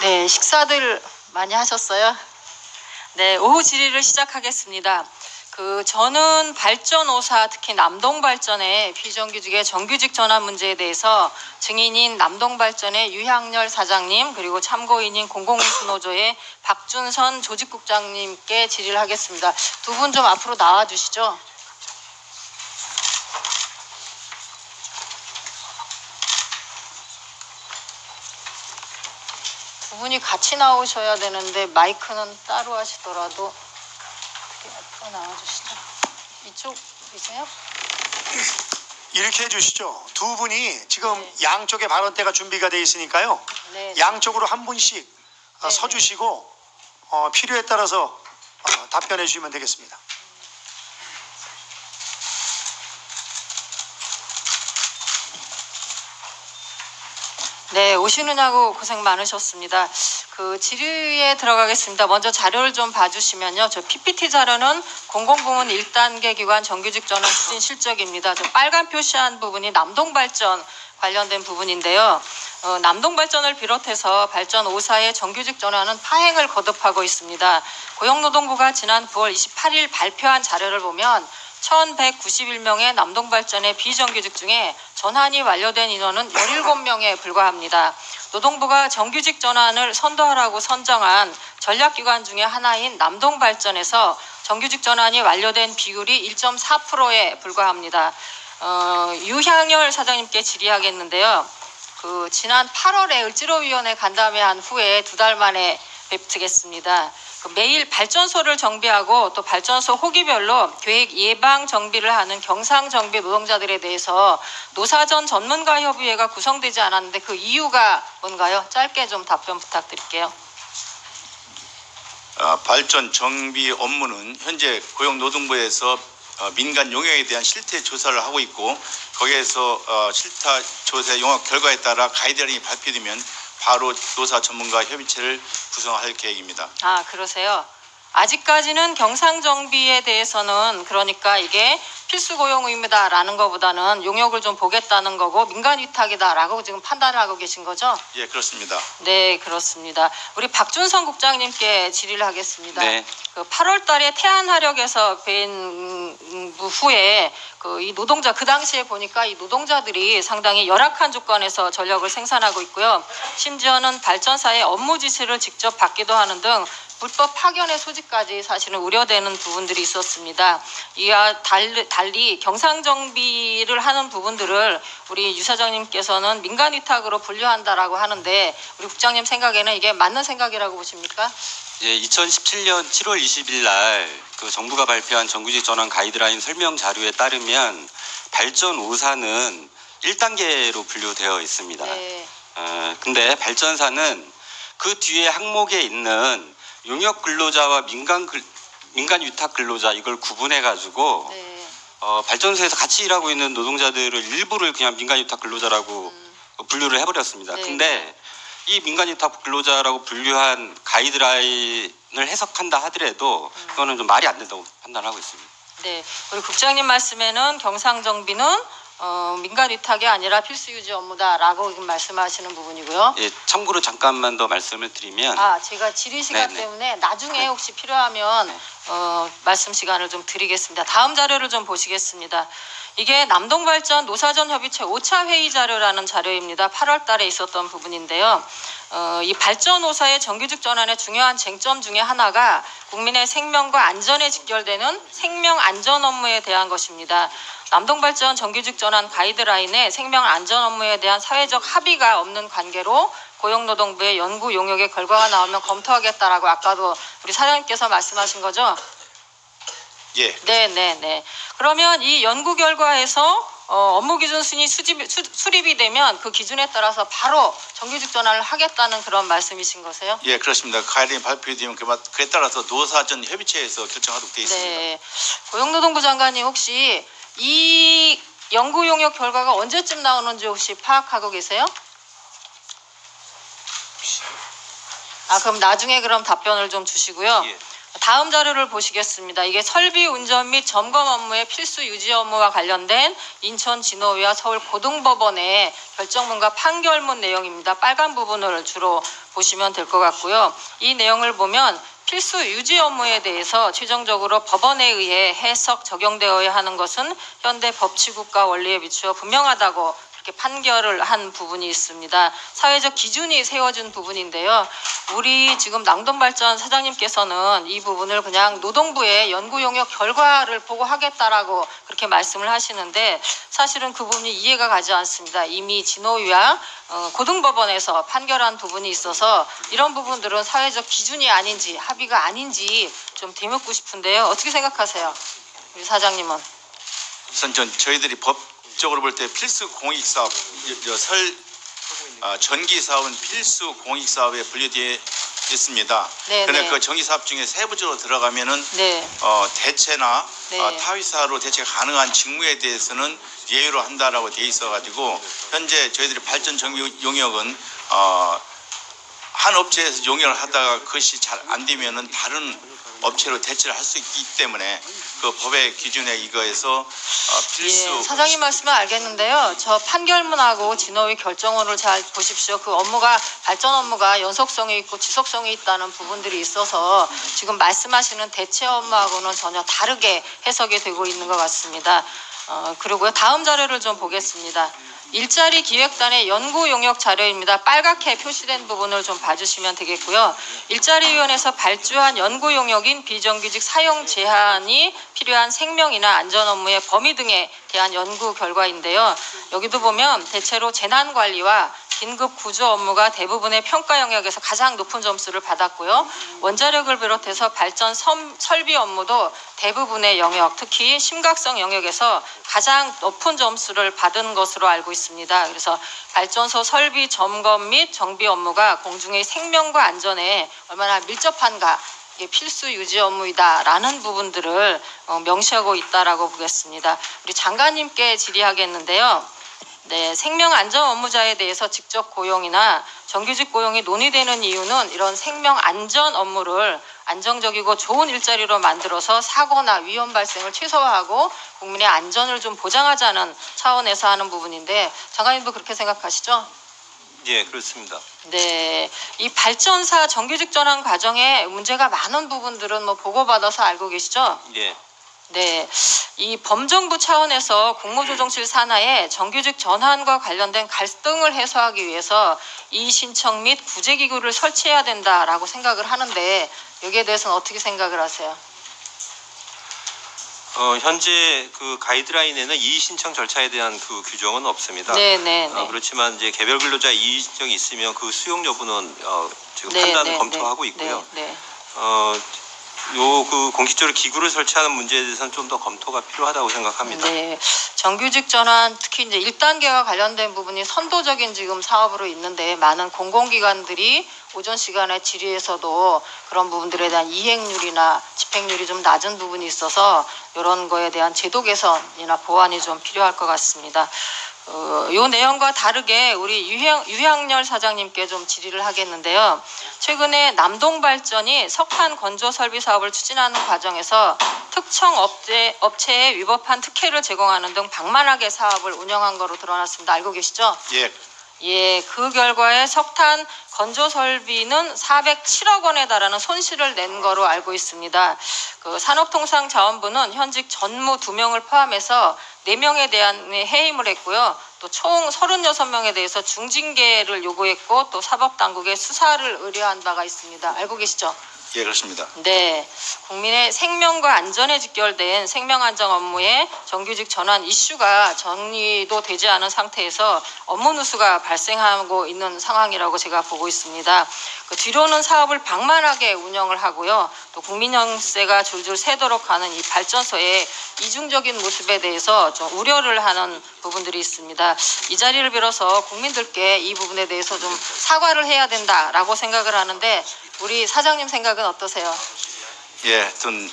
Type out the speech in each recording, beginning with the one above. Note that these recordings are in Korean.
네, 식사들 많이 하셨어요? 네, 오후 질의를 시작하겠습니다. 저는 발전오사, 특히 남동발전의 비정규직의 정규직 전환 문제에 대해서 증인인 남동발전의 유향렬 사장님, 그리고 참고인인 공공운수노조의 박준선 조직국장님께 질의를 하겠습니다. 두 분 좀 앞으로 나와 주시죠. 두 분이 같이 나오셔야 되는데 마이크는 따로 하시더라도 어떻게 앞으로 나와주시죠. 이쪽이세요? 이렇게 해주시죠. 두 분이 지금 네. 양쪽의 발언대가 준비가 되어 있으니까요. 네. 양쪽으로 한 분씩 네. 서주시고 필요에 따라서 답변해 주시면 되겠습니다. 네, 오시느냐고 고생 많으셨습니다. 질의에 들어가겠습니다. 먼저 자료를 좀 봐주시면요. 저 PPT 자료는 공공부문 1단계 기관 정규직 전환 추진 실적입니다. 저 빨간 표시한 부분이 남동발전 관련된 부분인데요. 남동발전을 비롯해서 발전 5사의 정규직 전환은 파행을 거듭하고 있습니다. 고용노동부가 지난 9월 28일 발표한 자료를 보면 1191명의 남동발전의 비정규직 중에 전환이 완료된 인원은 17명에 불과합니다. 노동부가 정규직 전환을 선도하라고 선정한 전략기관 중에 하나인 남동발전에서 정규직 전환이 완료된 비율이 1.4%에 불과합니다. 유향열 사장님께 질의하겠는데요. 지난 8월에 을지로위원회 간담회한 후에 2달 만에 뵙겠습니다. 매일 발전소를 정비하고 또 발전소 호기별로 계획 예방 정비를 하는 경상 정비 노동자들에 대해서 노사전 전문가 협의회가 구성되지 않았는데 그 이유가 뭔가요? 짧게 좀 답변 부탁드릴게요. 발전 정비 업무는 현재 고용노동부에서 민간 용역에 대한 실태 조사를 하고 있고 거기에서 실태 조사 용역 결과에 따라 가이드라인이 발표되면 바로 노사 전문가 협의체를 구성할 계획입니다. 아, 그러세요? 아직까지는 경상정비에 대해서는 그러니까 이게 필수 고용 의무다라는 것보다는 용역을 좀 보겠다는 거고 민간 위탁이다라고 지금 판단을 하고 계신 거죠? 예, 그렇습니다. 네, 그렇습니다. 우리 박준선 국장님께 질의를 하겠습니다. 네. 8월 달에 태안화력에서 뵌 후에 이 노동자 그 당시에 보니까 이 노동자들이 상당히 열악한 조건에서 전력을 생산하고 있고요. 심지어는 발전사의 업무 지시를 직접 받기도 하는 등 불법 파견의 소지까지 사실은 우려되는 부분들이 있었습니다. 이와 달리 경상정비를 하는 부분들을 우리 유 사장님께서는 민간 위탁으로 분류한다라고 하는데 우리 국장님 생각에는 이게 맞는 생각이라고 보십니까? 예, 2017년 7월 20일 날 정부가 발표한 정규직 전환 가이드라인 설명 자료에 따르면 발전 5사는 1단계로 분류되어 있습니다. 네. 근데 발전사는 그 뒤에 항목에 있는 용역 근로자와 민간 위탁 근로자 이걸 구분해 가지고 네. 발전소에서 같이 일하고 있는 노동자들을 일부를 그냥 민간 위탁 근로자라고 분류를 해버렸습니다. 네. 근데 이 민간 위탁 근로자라고 분류한 가이드라인을 해석한다 하더라도 그거는 좀 말이 안 된다고 판단하고 있습니다. 네, 우리 국장님 말씀에는 경상정비는 민간 위탁이 아니라 필수 유지 업무다라고 지금 말씀하시는 부분이고요. 예, 참고로 잠깐만 더 말씀을 드리면 제가 질의 시간 네네. 때문에 나중에 네. 혹시 필요하면 네. 말씀 시간을 좀 드리겠습니다. 다음 자료를 좀 보시겠습니다. 이게 남동발전 노사전 협의체 5차 회의 자료라는 자료입니다. 8월 달에 있었던 부분인데요. 이 발전 5사의 정규직 전환의 중요한 쟁점 중에 하나가 국민의 생명과 안전에 직결되는 생명 안전 업무에 대한 것입니다. 남동발전 정규직 전환 가이드라인에 생명 안전 업무에 대한 사회적 합의가 없는 관계로 고용노동부의 연구 용역의 결과가 나오면 검토하겠다라고 아까도 우리 사장님께서 말씀하신 거죠? 예. 네. 그러면 이 연구 결과에서 업무 기준 순위 수립이 되면 그 기준에 따라서 바로 정규직 전환을 하겠다는 그런 말씀이신 거세요? 예, 그렇습니다. 가이드라인 발표되면 그에 따라서 노사전 협의체에서 결정하도록 되어 있습니다. 네. 고용노동부 장관님 혹시 이 연구 용역 결과가 언제쯤 나오는지 혹시 파악하고 계세요? 그럼 나중에 그럼 답변을 좀 주시고요. 예. 다음 자료를 보시겠습니다. 이게 설비 운전 및 점검 업무의 필수 유지 업무와 관련된 인천진호위와 서울고등법원의 결정문과 판결문 내용입니다. 빨간 부분을 주로 보시면 될 것 같고요. 이 내용을 보면 필수 유지 업무에 대해서 최종적으로 법원에 의해 해석 적용되어야 하는 것은 현대 법치국가 원리에 비추어 분명하다고 이렇게 판결을 한 부분이 있습니다. 사회적 기준이 세워진 부분인데요. 우리 지금 낭돈발전 사장님께서는 이 부분을 그냥 노동부의 연구 용역 결과를 보고 하겠다라고 그렇게 말씀을 하시는데 사실은 그 부분이 이해가 가지 않습니다. 이미 진호위와 고등법원에서 판결한 부분이 있어서 이런 부분들은 사회적 기준이 아닌지 합의가 아닌지 좀 되묻고 싶은데요. 어떻게 생각하세요? 우리 사장님은? 우선 저희들이 법적으로 볼 때 필수 공익사업, 전기 사업은 필수 공익사업에 분류되어 있습니다. 네, 그런데 네. 그 전기 사업 중에 세부적으로 들어가면은 네. 대체나 네. 타위사로 대체가 가능한 직무에 대해서는 예외로 한다라고 돼 있어가지고 현재 저희들이 발전 전기 용역은 한 업체에서 용역을 하다가 그것이 잘 안 되면은 다른 업체로 대체를 할 수 있기 때문에 그 법의 기준에 이거에서 필수. 예, 사장님 말씀은 알겠는데요. 저 판결문하고 진호위 결정문을 잘 보십시오. 그 업무가 발전 업무가 연속성이 있고 지속성이 있다는 부분들이 있어서 지금 말씀하시는 대체 업무하고는 전혀 다르게 해석이 되고 있는 것 같습니다. 그리고요. 다음 자료를 좀 보겠습니다. 일자리 기획단의 연구 용역 자료입니다. 빨갛게 표시된 부분을 좀 봐주시면 되겠고요. 일자리위원회에서 발주한 연구 용역인 비정규직 사용 제한이 필요한 생명이나 안전 업무의 범위 등에 대한 연구 결과인데요. 여기도 보면 대체로 재난관리와 긴급 구조 업무가 대부분의 평가 영역에서 가장 높은 점수를 받았고요. 원자력을 비롯해서 발전 설비 업무도 대부분의 영역, 특히 심각성 영역에서 가장 높은 점수를 받은 것으로 알고 있습니다. 그래서 발전소 설비 점검 및 정비 업무가 공중의 생명과 안전에 얼마나 밀접한가, 이게 필수 유지 업무이다라는 부분들을 명시하고 있다라고 보겠습니다. 우리 장관님께 질의하겠는데요. 네, 생명안전 업무자에 대해서 직접 고용이나 정규직 고용이 논의되는 이유는 이런 생명안전 업무를 안정적이고 좋은 일자리로 만들어서 사고나 위험 발생을 최소화하고 국민의 안전을 좀 보장하자는 차원에서 하는 부분인데 장관님도 그렇게 생각하시죠? 예, 그렇습니다. 네, 이 발전사 정규직 전환 과정에 문제가 많은 부분들은 뭐 보고받아서 알고 계시죠? 예. 네, 이 범정부 차원에서 공모조정실 산하에 정규직 전환과 관련된 갈등을 해소하기 위해서 이의 신청 및 구제기구를 설치해야 된다라고 생각을 하는데 여기에 대해서는 어떻게 생각을 하세요? 현재 그 가이드라인에는 이의 신청 절차에 대한 그 규정은 없습니다. 네. 그렇지만 이제 개별 근로자 이의 신청이 있으면 그 수용 여부는 지금 네, 판단을 네, 검토하고 네, 있고요. 네. 그 공식적으로 기구를 설치하는 문제에 대해서는 좀 더 검토가 필요하다고 생각합니다. 네, 정규직 전환 특히 이제 1단계와 관련된 부분이 선도적인 지금 사업으로 있는데 많은 공공기관들이 오전 시간에 질의에서도 그런 부분들에 대한 이행률이나 집행률이 좀 낮은 부분이 있어서 이런 거에 대한 제도 개선이나 보완이 좀 필요할 것 같습니다. 이 내용과 다르게 우리 유향렬 사장님께 좀 질의를 하겠는데요. 최근에 남동발전이 석탄 건조 설비 사업을 추진하는 과정에서 특정 업체에 위법한 특혜를 제공하는 등 방만하게 사업을 운영한 거로 드러났습니다. 알고 계시죠? 예. 예, 그 결과에 석탄 건조 설비는 407억 원에 달하는 손실을 낸 거로 알고 있습니다. 그 산업통상자원부는 현직 전무 2명을 포함해서 4명에 대한 해임을 했고요. 또 총 36명에 대해서 중징계를 요구했고 또 사법당국에 수사를 의뢰한 바가 있습니다. 알고 계시죠? 예, 그렇습니다. 네, 국민의 생명과 안전에 직결된 생명안전 업무의 정규직 전환 이슈가 정리도 되지 않은 상태에서 업무 누수가 발생하고 있는 상황이라고 제가 보고 있습니다. 그 뒤로는 사업을 방만하게 운영을 하고요. 또 국민연세가 줄줄 새도록 하는 이 발전소의 이중적인 모습에 대해서 좀 우려를 하는 부분들이 있습니다. 이 자리를 빌어서 국민들께 이 부분에 대해서 좀 사과를 해야 된다라고 생각을 하는데 우리 사장님 생각은 어떠세요? 예, 하여튼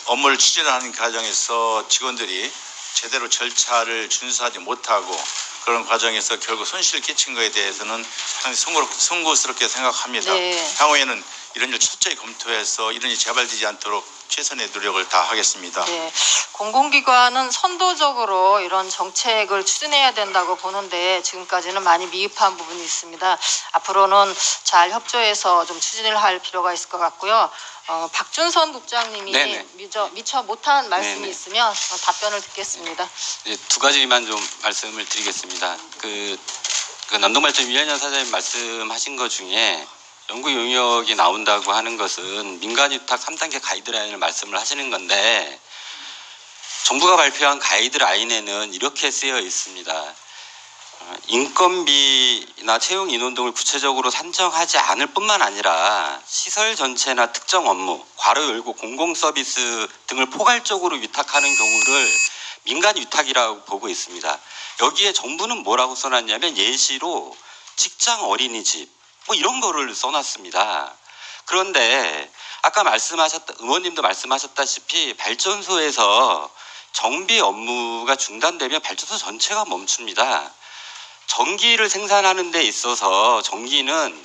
업무를 추진하는 과정에서 직원들이 제대로 절차를 준수하지 못하고 그런 과정에서 결국 손실을 끼친 것에 대해서는 상당히 송구스럽게 생각합니다. 네. 향후에는 이런 일 철저히 검토해서 이런 일이 재발되지 않도록 최선의 노력을 다하겠습니다. 네, 공공기관은 선도적으로 이런 정책을 추진해야 된다고 보는데 지금까지는 많이 미흡한 부분이 있습니다. 앞으로는 잘 협조해서 좀 추진을 할 필요가 있을 것 같고요. 박준선 국장님이 네네. 미처 못한 말씀이 네네. 있으면 답변을 듣겠습니다. 네, 두 가지만 좀 말씀을 드리겠습니다. 그 남동발전 위원장 사장님 말씀하신 것 중에 연구 용역이 나온다고 하는 것은 민간위탁 3단계 가이드라인을 말씀을 하시는 건데 정부가 발표한 가이드라인에는 이렇게 쓰여 있습니다. 인건비나 채용 인원 등을 구체적으로 산정하지 않을 뿐만 아니라 시설 전체나 특정 업무, 괄호 열고 공공 서비스 등을 포괄적으로 위탁하는 경우를 민간 위탁이라고 보고 있습니다. 여기에 정부는 뭐라고 써놨냐면 예시로 직장 어린이집 뭐 이런 거를 써놨습니다. 그런데 아까 의원님도 말씀하셨다시피 발전소에서 정비 업무가 중단되면 발전소 전체가 멈춥니다. 전기를 생산하는 데 있어서 전기는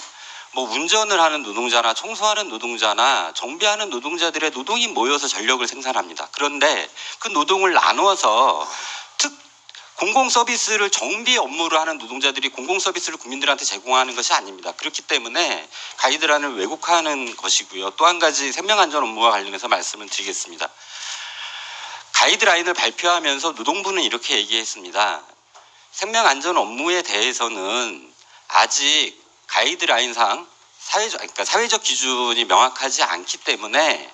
뭐 운전을 하는 노동자나 청소하는 노동자나 정비하는 노동자들의 노동이 모여서 전력을 생산합니다. 그런데 그 노동을 나누어서 공공 서비스를 정비 업무를 하는 노동자들이 공공 서비스를 국민들한테 제공하는 것이 아닙니다. 그렇기 때문에 가이드라인을 왜곡하는 것이고요. 또 한 가지 생명안전 업무와 관련해서 말씀을 드리겠습니다. 가이드라인을 발표하면서 노동부는 이렇게 얘기했습니다. 생명안전 업무에 대해서는 아직 가이드라인상 사회적 기준이 명확하지 않기 때문에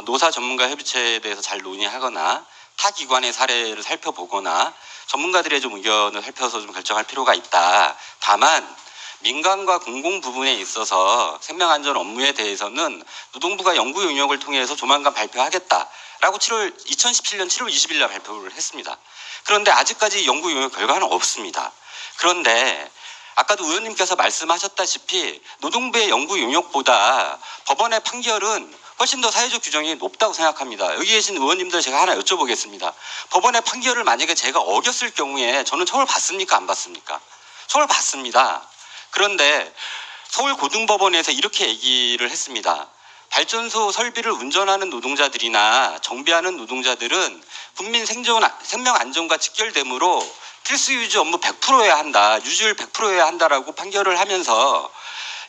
노사 전문가 협의체에 대해서 잘 논의하거나 타 기관의 사례를 살펴보거나 전문가들의 좀 의견을 살펴서 좀 결정할 필요가 있다. 다만 민간과 공공 부분에 있어서 생명안전 업무에 대해서는 노동부가 연구 용역을 통해서 조만간 발표하겠다라고 2017년 7월 20일 날 발표를 했습니다. 그런데 아직까지 연구 용역 결과는 없습니다. 그런데 아까도 의원님께서 말씀하셨다시피 노동부의 연구 용역보다 법원의 판결은 훨씬 더 사회적 규정이 높다고 생각합니다. 여기 계신 의원님들 제가 하나 여쭤보겠습니다. 법원의 판결을 만약에 제가 어겼을 경우에 저는 처벌 받습니까? 안 받습니까? 처벌 받습니다. 그런데 서울고등법원에서 이렇게 얘기를 했습니다. 발전소 설비를 운전하는 노동자들이나 정비하는 노동자들은 국민 생명 안전과 직결되므로 필수 유지 업무 100%여야 한다. 유지율 100%여야 한다라고 판결을 하면서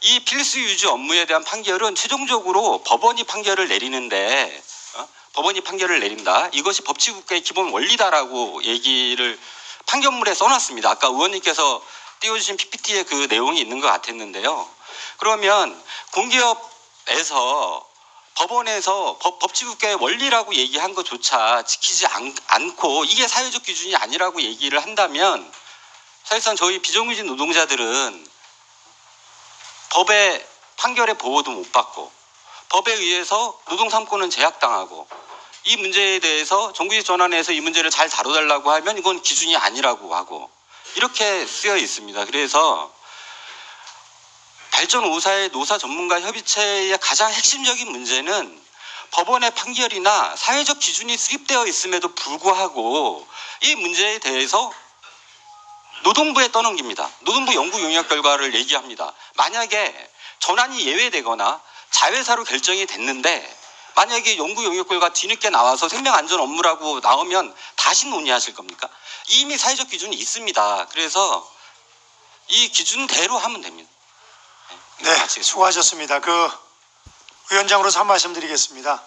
이 필수 유지 업무에 대한 판결은 최종적으로 법원이 판결을 내리는데 법원이 판결을 내린다. 이것이 법치국가의 기본 원리다라고 얘기를 판결문에 써놨습니다. 아까 의원님께서 띄워주신 PPT에 그 내용이 있는 것 같았는데요. 그러면 공기업에서 법원에서 법치국가의 원리라고 얘기한 것조차 지키지 않고 이게 사회적 기준이 아니라고 얘기를 한다면 사실상 저희 비정규직 노동자들은 법의 판결의 보호도 못 받고 법에 의해서 노동 3권은 제약당하고 이 문제에 대해서 정규직 전환해서 이 문제를 잘 다뤄달라고 하면 이건 기준이 아니라고 하고 이렇게 쓰여 있습니다. 그래서 발전 5사의 노사 전문가 협의체의 가장 핵심적인 문제는 법원의 판결이나 사회적 기준이 수립되어 있음에도 불구하고 이 문제에 대해서 노동부에 떠넘깁니다. 노동부 연구 용역 결과를 얘기합니다. 만약에 전환이 예외되거나 자회사로 결정이 됐는데 만약에 연구 용역 결과 뒤늦게 나와서 생명안전 업무라고 나오면 다시 논의하실 겁니까? 이미 사회적 기준이 있습니다. 그래서 이 기준대로 하면 됩니다. 네, 수고하셨습니다. 위원장으로서 한 말씀 드리겠습니다.